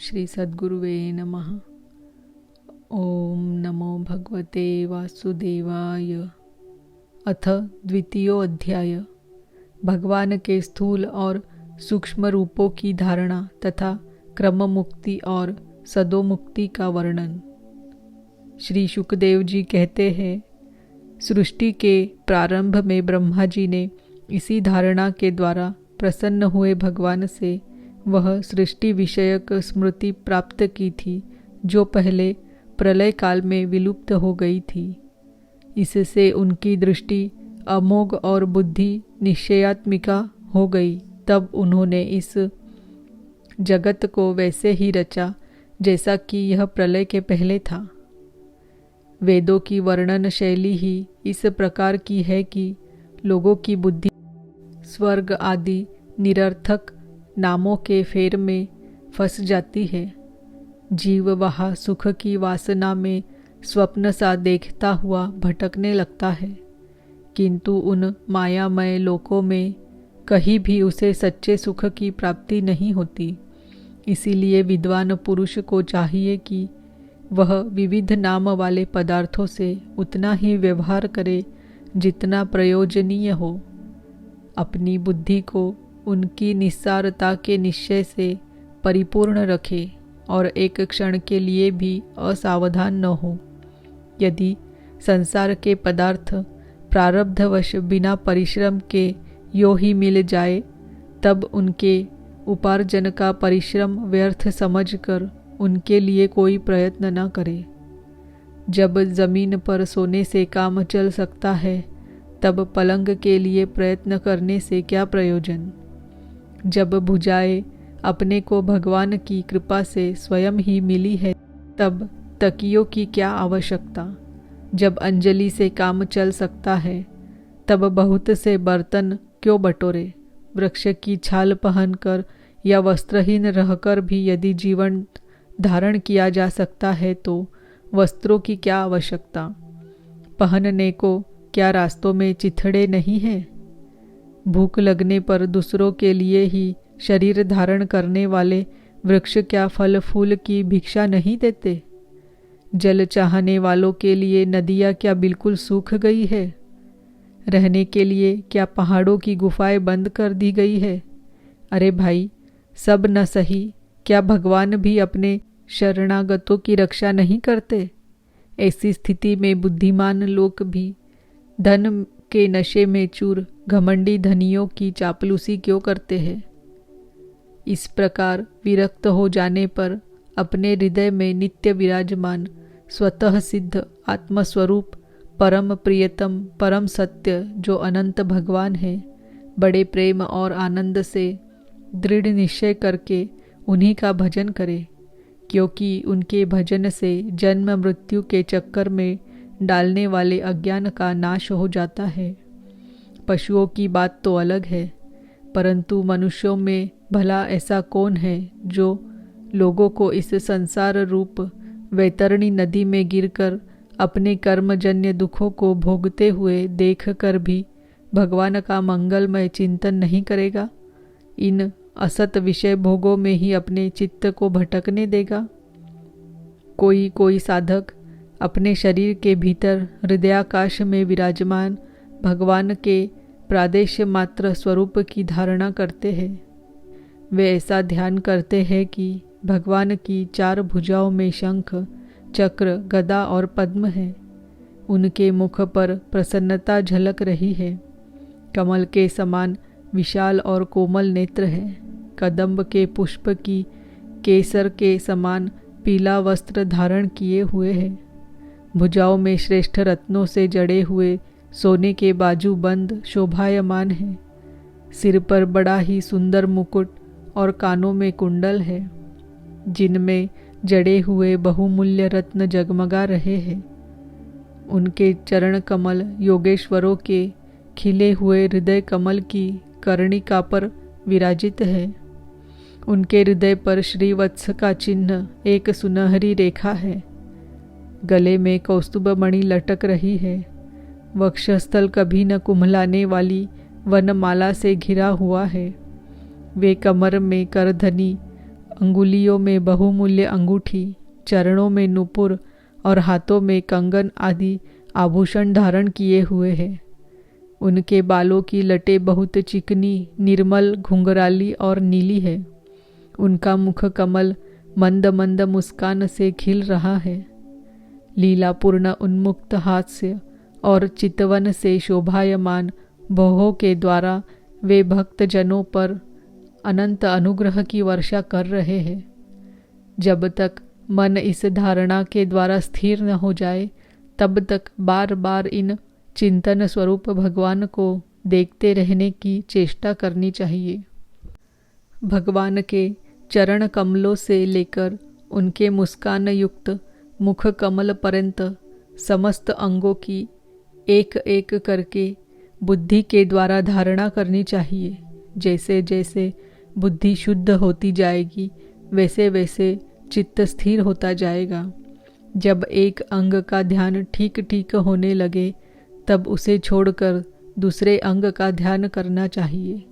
श्री सद्गुरुवे नमः। ओम नमो भगवते वासुदेवाय। अथ द्वितीयो अध्याय। भगवान के स्थूल और सूक्ष्म रूपों की धारणा तथा क्रम मुक्ति और सदोमुक्ति का वर्णन। श्री शुकदेव जी कहते हैं, सृष्टि के प्रारंभ में ब्रह्मा जी ने इसी धारणा के द्वारा प्रसन्न हुए भगवान से वह सृष्टि विषयक स्मृति प्राप्त की थी जो पहले प्रलय काल में विलुप्त हो गई थी। इससे उनकी दृष्टि अमोघ और बुद्धि निश्चयात्मिका हो गई। तब उन्होंने इस जगत को वैसे ही रचा जैसा कि यह प्रलय के पहले था। वेदों की वर्णन शैली ही इस प्रकार की है कि लोगों की बुद्धि स्वर्ग आदि निरर्थक नामों के फेर में फंस जाती है। जीव वहाँ सुख की वासना में स्वप्न सा देखता हुआ भटकने लगता है, किंतु उन मायामय लोकों में कहीं भी उसे सच्चे सुख की प्राप्ति नहीं होती। इसीलिए विद्वान पुरुष को चाहिए कि वह विविध नाम वाले पदार्थों से उतना ही व्यवहार करे जितना प्रयोजनीय हो। अपनी बुद्धि को उनकी निस्सारता के निश्चय से परिपूर्ण रखे और एक क्षण के लिए भी असावधान न हो। यदि संसार के पदार्थ प्रारब्धवश बिना परिश्रम के यो ही मिल जाए, तब उनके उपार्जन का परिश्रम व्यर्थ समझकर उनके लिए कोई प्रयत्न न करे। जब जमीन पर सोने से काम चल सकता है, तब पलंग के लिए प्रयत्न करने से क्या प्रयोजन। जब भुजाएं अपने को भगवान की कृपा से स्वयं ही मिली है, तब तकियों की क्या आवश्यकता। जब अंजलि से काम चल सकता है, तब बहुत से बर्तन क्यों बटोरे। वृक्ष की छाल पहनकर या वस्त्रहीन रहकर भी यदि जीवन धारण किया जा सकता है, तो वस्त्रों की क्या आवश्यकता। पहनने को क्या रास्तों में चिथड़े नहीं हैं। भूख लगने पर दूसरों के लिए ही शरीर धारण करने वाले वृक्ष क्या फल फूल की भिक्षा नहीं देते। जल चाहने वालों के लिए नदियाँ क्या बिल्कुल सूख गई है। रहने के लिए क्या पहाड़ों की गुफाएं बंद कर दी गई है। अरे भाई, सब न सही, क्या भगवान भी अपने शरणागतों की रक्षा नहीं करते। ऐसी स्थिति में बुद्धिमान लोग भी धन के नशे में चूर घमंडी धनियों की चापलूसी क्यों करते हैं। इस प्रकार विरक्त हो जाने पर अपने हृदय में नित्य विराजमान स्वतः सिद्ध आत्मस्वरूप परम प्रियतम परम सत्य जो अनंत भगवान है, बड़े प्रेम और आनंद से दृढ़ निश्चय करके उन्हीं का भजन करे, क्योंकि उनके भजन से जन्म मृत्यु के चक्कर में डालने वाले अज्ञान का नाश हो जाता है। पशुओं की बात तो अलग है, परंतु मनुष्यों में भला ऐसा कौन है जो लोगों को इस संसार रूप वैतरणी नदी में गिरकर अपने कर्मजन्य दुखों को भोगते हुए देखकर भी भगवान का मंगलमय चिंतन नहीं करेगा। इन असत विषय भोगों में ही अपने चित्त को भटकने देगा। कोई साधक अपने शरीर के भीतर हृदयाकाश में विराजमान भगवान के प्रादेश्य मात्र स्वरूप की धारणा करते हैं। वे ऐसा ध्यान करते हैं कि भगवान की चार भुजाओं में शंख, चक्र, गदा और पद्म है। उनके मुख पर प्रसन्नता झलक रही है। कमल के समान विशाल और कोमल नेत्र है। कदम्ब के पुष्प की केसर के समान पीला वस्त्र धारण किए हुए है। भुजाओं में श्रेष्ठ रत्नों से जड़े हुए सोने के बाजूबंद शोभायमान है। सिर पर बड़ा ही सुंदर मुकुट और कानों में कुंडल है, जिनमें जड़े हुए बहुमूल्य रत्न जगमगा रहे हैं। उनके चरण कमल योगेश्वरों के खिले हुए हृदय कमल की कर्णिका पर विराजित है। उनके हृदय पर श्रीवत्स का चिन्ह एक सुनहरी रेखा है। गले में कौस्तुभ मणि लटक रही है। वक्षस्थल कभी न कुम्हलाने वाली वनमाला से घिरा हुआ है। वे कमर में करधनी अंगुलियों में बहुमूल्य अंगूठी, चरणों में नुपुर और हाथों में कंगन आदि आभूषण धारण किए हुए हैं। उनके बालों की लटें बहुत चिकनी, निर्मल, घुंघराली और नीली है। उनका मुख कमल मंद मंद मुस्कान से खिल रहा है। लीलापूर्ण उन्मुक्त हास्य और चितवन से शोभायमान भौहों के द्वारा वे भक्त जनों पर अनंत अनुग्रह की वर्षा कर रहे हैं। जब तक मन इस धारणा के द्वारा स्थिर न हो जाए, तब तक बार बार इन चिंतन स्वरूप भगवान को देखते रहने की चेष्टा करनी चाहिए। भगवान के चरण कमलों से लेकर उनके मुस्कान युक्त मुख कमल पर्यंत समस्त अंगों की एक एक करके बुद्धि के द्वारा धारणा करनी चाहिए। जैसे जैसे बुद्धि शुद्ध होती जाएगी, वैसे वैसे चित्त स्थिर होता जाएगा। जब एक अंग का ध्यान ठीक ठीक होने लगे, तब उसे छोड़कर दूसरे अंग का ध्यान करना चाहिए।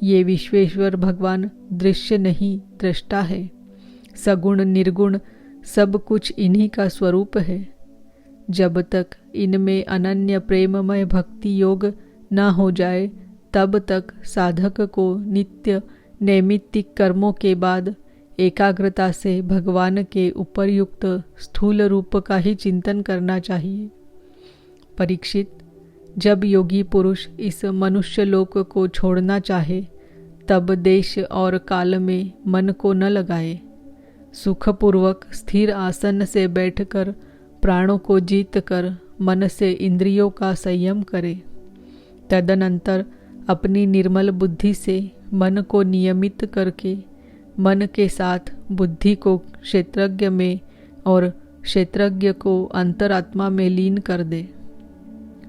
ये विश्वेश्वर भगवान दृश्य नहीं, दृष्टा है। सगुण निर्गुण सब कुछ इन्हीं का स्वरूप है। जब तक इनमें अनन्य प्रेममय भक्ति योग न हो जाए, तब तक साधक को नित्य नैमित्तिक कर्मों के बाद एकाग्रता से भगवान के उपरयुक्त स्थूल रूप का ही चिंतन करना चाहिए। परीक्षित, जब योगी पुरुष इस मनुष्य लोक को छोड़ना चाहे, तब देश और काल में मन को न लगाए। सुखपूर्वक स्थिर आसन से बैठकर प्राणों को जीत कर मन से इंद्रियों का संयम करे। तदनंतर अपनी निर्मल बुद्धि से मन को नियमित करके मन के साथ बुद्धि को क्षेत्रज्ञ में और क्षेत्रज्ञ को अंतरात्मा में लीन कर दे।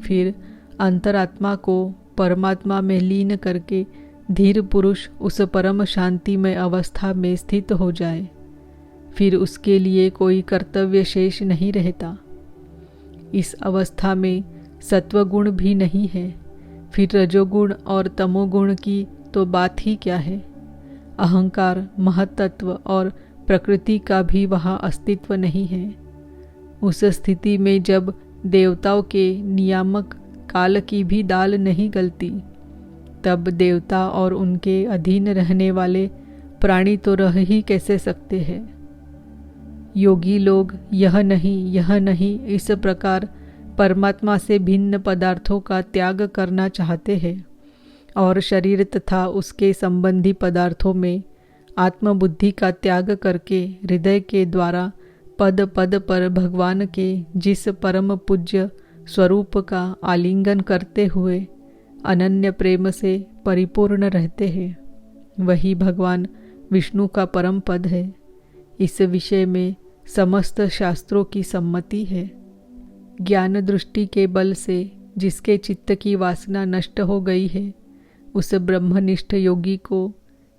फिर अंतरात्मा को परमात्मा में लीन करके धीर पुरुष उस परम शांतिमय अवस्था में स्थित हो जाए। फिर उसके लिए कोई कर्तव्य शेष नहीं रहता। इस अवस्था में सत्वगुण भी नहीं है। फिर रजोगुण और तमोगुण की तो बात ही क्या है। अहंकार, महत्त्व और प्रकृति का भी वहाँ अस्तित्व नहीं है। उस स्थिति में जब देवताओं के नियामक काल की भी दाल नहीं गलती, तब देवता और उनके अधीन रहने वाले प्राणी तो रह ही कैसे सकते हैं। योगी लोग यह नहीं इस प्रकार परमात्मा से भिन्न पदार्थों का त्याग करना चाहते हैं और शरीर तथा उसके संबंधी पदार्थों में आत्मबुद्धि का त्याग करके हृदय के द्वारा पद पद पर भगवान के जिस परम पूज्य स्वरूप का आलिंगन करते हुए अनन्य प्रेम से परिपूर्ण रहते हैं, वही भगवान विष्णु का परम पद है। इस विषय में समस्त शास्त्रों की सम्मति है। ज्ञान दृष्टि के बल से जिसके चित्त की वासना नष्ट हो गई है, उस ब्रह्मनिष्ठ योगी को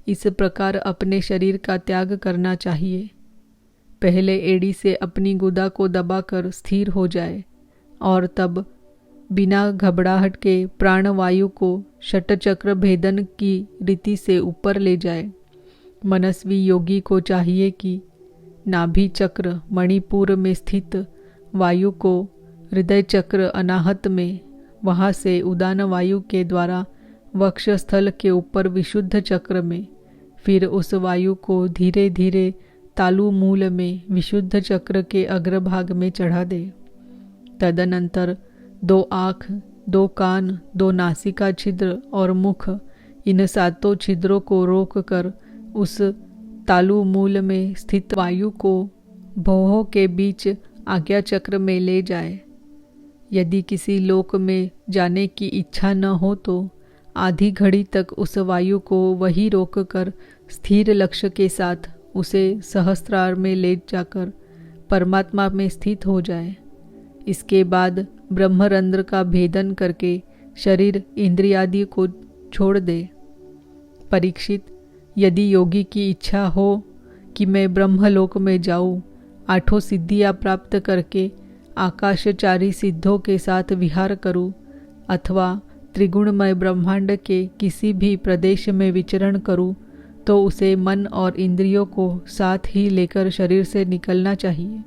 इस प्रकार अपने शरीर का त्याग करना चाहिए। पहले एड़ी से अपनी गुदा को दबाकर स्थिर हो जाए और तब बिना घबराहट के प्राणवायु को षटचक्र भेदन की रीति से ऊपर ले जाए। मनस्वी योगी को चाहिए कि नाभि चक्र मणिपुर में स्थित वायु को हृदय चक्र अनाहत में, वहाँ से उदान वायु के द्वारा वक्षस्थल के ऊपर विशुद्ध चक्र में, फिर उस वायु को धीरे धीरे तालु मूल में विशुद्ध चक्र के अग्रभाग में चढ़ा दे। तदनंतर 2 आँख, 2 कान, 2 नासिका छिद्र और मुख, इन 7 छिद्रों को रोककर उस तालु मूल में स्थित वायु को भौहों के बीच आज्ञा चक्र में ले जाए। यदि किसी लोक में जाने की इच्छा न हो तो आधी घड़ी तक उस वायु को वही रोककर स्थिर लक्ष्य के साथ उसे सहस्त्रार में ले जाकर परमात्मा में स्थित हो जाए। इसके बाद ब्रह्मरंध्र का भेदन करके शरीर इंद्रियादि को छोड़ दे। परीक्षित, यदि योगी की इच्छा हो कि मैं ब्रह्मलोक में जाऊं, 8 सिद्धियां प्राप्त करके आकाशचारी सिद्धों के साथ विहार करूं, अथवा त्रिगुणमय ब्रह्मांड के किसी भी प्रदेश में विचरण करूं, तो उसे मन और इंद्रियों को साथ ही लेकर शरीर से निकलना चाहिए।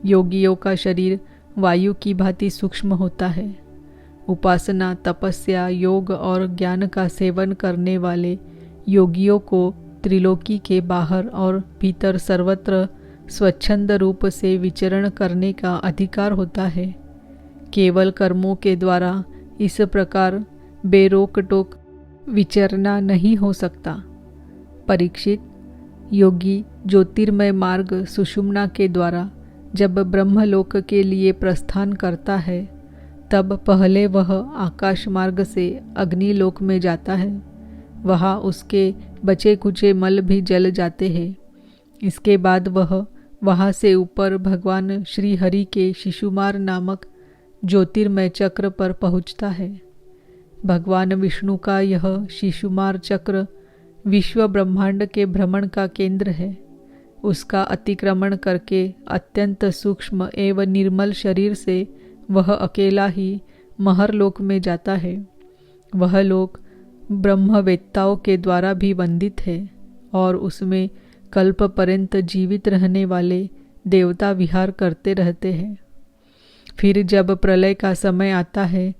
योगियों का शरीर वायु की भांति सूक्ष्म होता है। उपासना, तपस्या, योग और ज्ञान का सेवन करने वाले योगियों को त्रिलोकी के बाहर और भीतर सर्वत्र स्वच्छंद रूप से विचरण करने का अधिकार होता है। केवल कर्मों के द्वारा इस प्रकार बेरोक टोक विचरना नहीं हो सकता। परीक्षित, योगी ज्योतिर्मय मार्ग सुषुम्ना के द्वारा जब ब्रह्मलोक के लिए प्रस्थान करता है, तब पहले वह आकाश मार्ग से अग्निलोक में जाता है। वहाँ उसके बचे कुचे मल भी जल जाते हैं। इसके बाद वह वहाँ से ऊपर भगवान श्री हरि के शिशुमार नामक ज्योतिर्मय चक्र पर पहुँचता है। भगवान विष्णु का यह शिशुमार चक्र विश्व ब्रह्मांड के भ्रमण का केंद्र है। उसका अतिक्रमण करके अत्यंत सूक्ष्म एवं निर्मल शरीर से वह अकेला ही महरलोक में जाता है। वह लोक ब्रह्मवेत्ताओं के द्वारा भी वंदित है और उसमें कल्प पर्यंत जीवित रहने वाले देवता विहार करते रहते हैं। फिर जब प्रलय का समय आता है,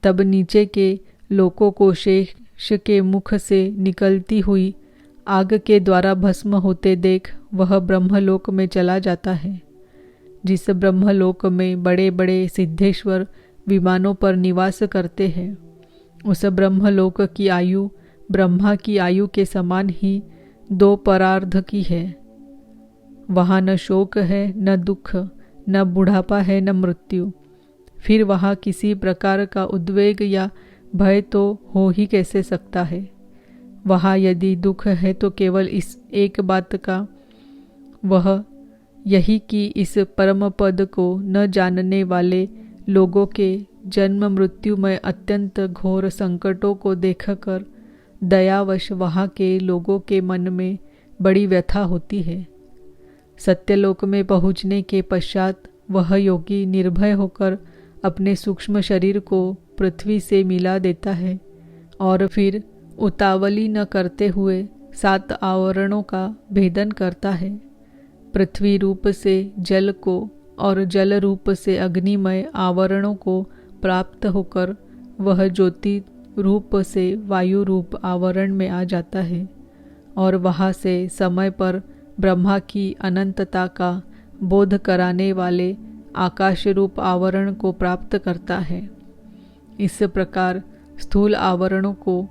तब नीचे के लोकों को शेष के मुख से निकलती हुई आग के द्वारा भस्म होते देख वह ब्रह्मलोक में चला जाता है। जिस ब्रह्मलोक में बड़े बड़े सिद्धेश्वर विमानों पर निवास करते हैं, उस ब्रह्मलोक की आयु ब्रह्मा की आयु के समान ही 2 परार्ध की है। वहाँ न शोक है, न दुख, न बुढ़ापा है, न मृत्यु। फिर वहाँ किसी प्रकार का उद्वेग या भय तो हो ही कैसे सकता है। वहाँ यदि दुख है तो केवल इस एक बात का, वह यही कि इस परम पद को न जानने वाले लोगों के जन्म मृत्यु में अत्यंत घोर संकटों को देखकर दयावश वहाँ के लोगों के मन में बड़ी व्यथा होती है। सत्यलोक में पहुँचने के पश्चात वह योगी निर्भय होकर अपने सूक्ष्म शरीर को पृथ्वी से मिला देता है और फिर उतावली न करते हुए 7 आवरणों का भेदन करता है। पृथ्वी रूप से जल को और जल रूप से अग्निमय आवरणों को प्राप्त होकर वह ज्योति रूप से वायु रूप आवरण में आ जाता है और वहाँ से समय पर ब्रह्मा की अनंतता का बोध कराने वाले आकाश रूप आवरण को प्राप्त करता है। इस प्रकार स्थूल आवरणों को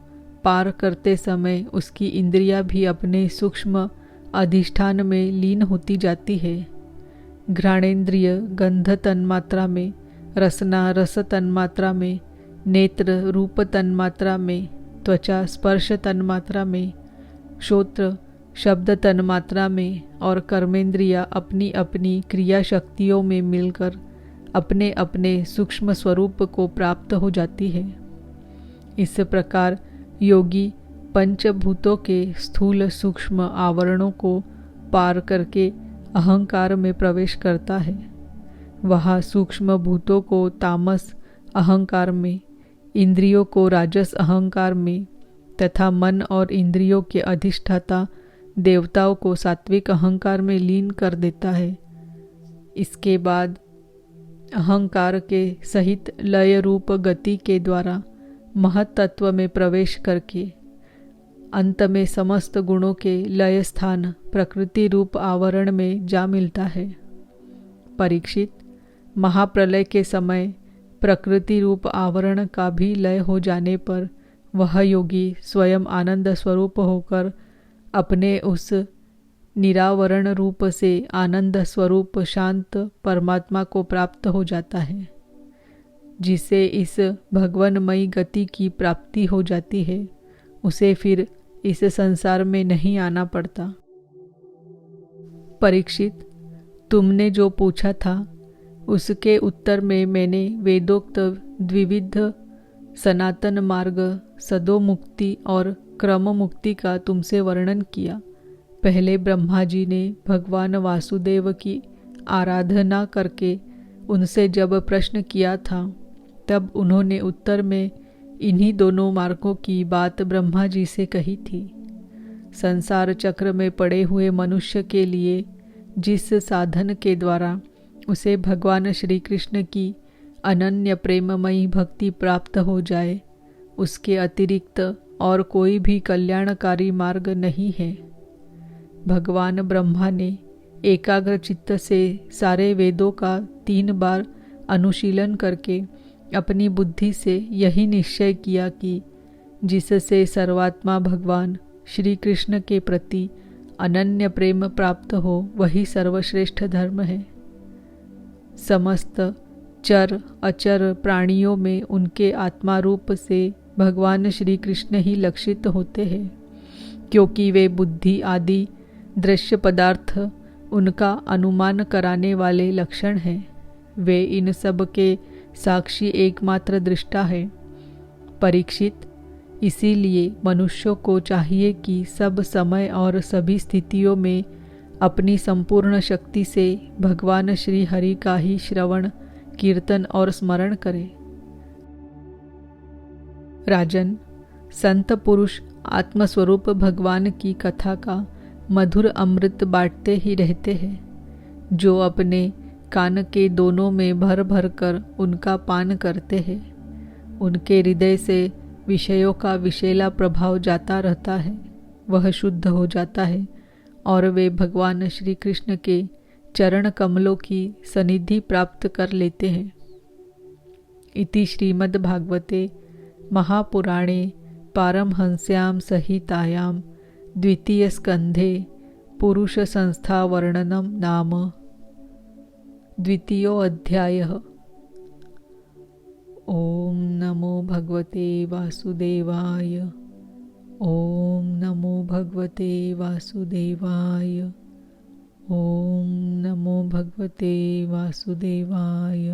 पार करते समय उसकी इंद्रियां भी अपने सूक्ष्म अधिष्ठान में लीन होती जाती है। घ्राणेन्द्रिय गंध तन्मात्रा में, रसना रस तन्मात्रा में, नेत्र रूप तन्मात्रा में, त्वचा स्पर्श तन्मात्रा में, श्रोत्र शब्द तन्मात्रा में और कर्मेंद्रियां अपनी अपनी क्रिया शक्तियों में मिलकर अपने अपने सूक्ष्म स्वरूप को प्राप्त हो जाती है। इस प्रकार योगी पंचभूतों के स्थूल सूक्ष्म आवरणों को पार करके अहंकार में प्रवेश करता है। वहाँ सूक्ष्म भूतों को तामस अहंकार में, इंद्रियों को राजस अहंकार में तथा मन और इंद्रियों के अधिष्ठाता देवताओं को सात्विक अहंकार में लीन कर देता है। इसके बाद अहंकार के सहित लय रूप गति के द्वारा महत्तत्व में प्रवेश करके अंत में समस्त गुणों के लय स्थान प्रकृति रूप आवरण में जा मिलता है। परीक्षित, महाप्रलय के समय प्रकृति रूप आवरण का भी लय हो जाने पर वह योगी स्वयं आनंद स्वरूप होकर अपने उस निरावरण रूप से आनंद स्वरूप शांत परमात्मा को प्राप्त हो जाता है। जिसे इस भगवनमयी गति की प्राप्ति हो जाती है, उसे फिर इस संसार में नहीं आना पड़ता। परीक्षित, तुमने जो पूछा था उसके उत्तर में मैंने वेदोक्त द्विविध सनातन मार्ग, सदो मुक्ति और क्रम मुक्ति का तुमसे वर्णन किया। पहले ब्रह्मा जी ने भगवान वासुदेव की आराधना करके उनसे जब प्रश्न किया था, तब उन्होंने उत्तर में इन्हीं दोनों मार्गों की बात ब्रह्मा जी से कही थी। संसार चक्र में पड़े हुए मनुष्य के लिए जिस साधन के द्वारा उसे भगवान श्री कृष्ण की अनन्य प्रेममयी भक्ति प्राप्त हो जाए, उसके अतिरिक्त और कोई भी कल्याणकारी मार्ग नहीं है। भगवान ब्रह्मा ने एकाग्र चित्त से सारे वेदों का 3 बार अनुशीलन करके अपनी बुद्धि से यही निश्चय किया कि जिससे सर्वात्मा भगवान श्री कृष्ण के प्रति अनन्य प्रेम प्राप्त हो वही सर्वश्रेष्ठ धर्म है। समस्त चर अचर प्राणियों में उनके आत्मा रूप से भगवान श्री कृष्ण ही लक्षित होते हैं, क्योंकि वे बुद्धि आदि दृश्य पदार्थ उनका अनुमान कराने वाले लक्षण हैं। वे इन सब के साक्षी एकमात्र दृष्टा है। परीक्षित, इसीलिए मनुष्यों को चाहिए कि सब समय और सभी स्थितियों में अपनी संपूर्ण शक्ति से भगवान श्री हरि का ही श्रवण, कीर्तन और स्मरण करे। राजन, संत पुरुष आत्मस्वरूप भगवान की कथा का मधुर अमृत बांटते ही रहते हैं। जो अपने कान के दोनों में भर भर कर उनका पान करते हैं, उनके हृदय से विषयों का विषैला प्रभाव जाता रहता है, वह शुद्ध हो जाता है और वे भगवान श्री कृष्ण के चरण कमलों की सनिधि प्राप्त कर लेते हैं। इति श्रीमद्भागवते महापुराणे पारमहंस्यां संहितायां द्वितीय स्कंधे पुरुष संस्था वर्णनम नाम द्वितीयो अध्यायः। ओम नमो भगवते वासुदेवाय। ओम नमो भगवते वासुदेवाय। ओम नमो भगवते वासुदेवाय।